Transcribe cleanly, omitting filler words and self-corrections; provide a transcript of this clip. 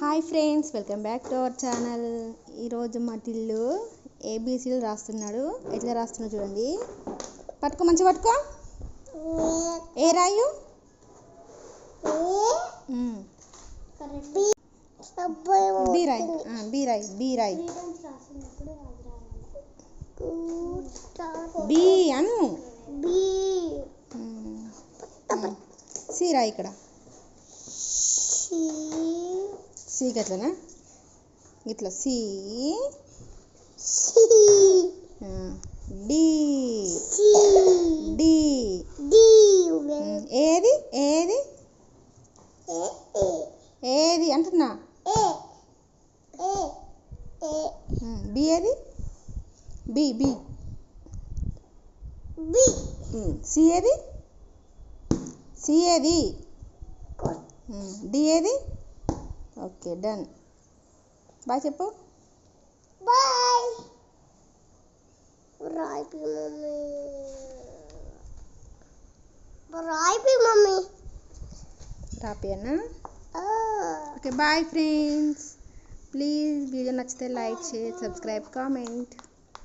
Hi friends, welcome back to our channel. ఈరోజు మా టిల్లు ఏబీసీలు రాస్తున్నాడు. ఎట్లా రాస్తున్నాడు చూడండి. పట్టుకో, మంచిగా పట్టుకో. ఏ రాయు? బి రాయ్, బి రాయ్, బి రాయ్. బి అను. సి రాయ్. ఇక్కడ సి గట్లనా? ఇట్లా సి. డి డి ఏది ఏది ఏది అంటున్నా. బి ఏది? B B. సి ఏది? సి ఏది? డి ఏది? Okay, done. బాయ్ చెప్పు. బాయ్. రాయిపి మమ్మీ, రాయిపి మమ్మీ. రాపి అన్నా. Okay, bye friends. Please video నచ్చితే లైక్, షేర్, సబ్స్క్రైబ్, కామెంట్.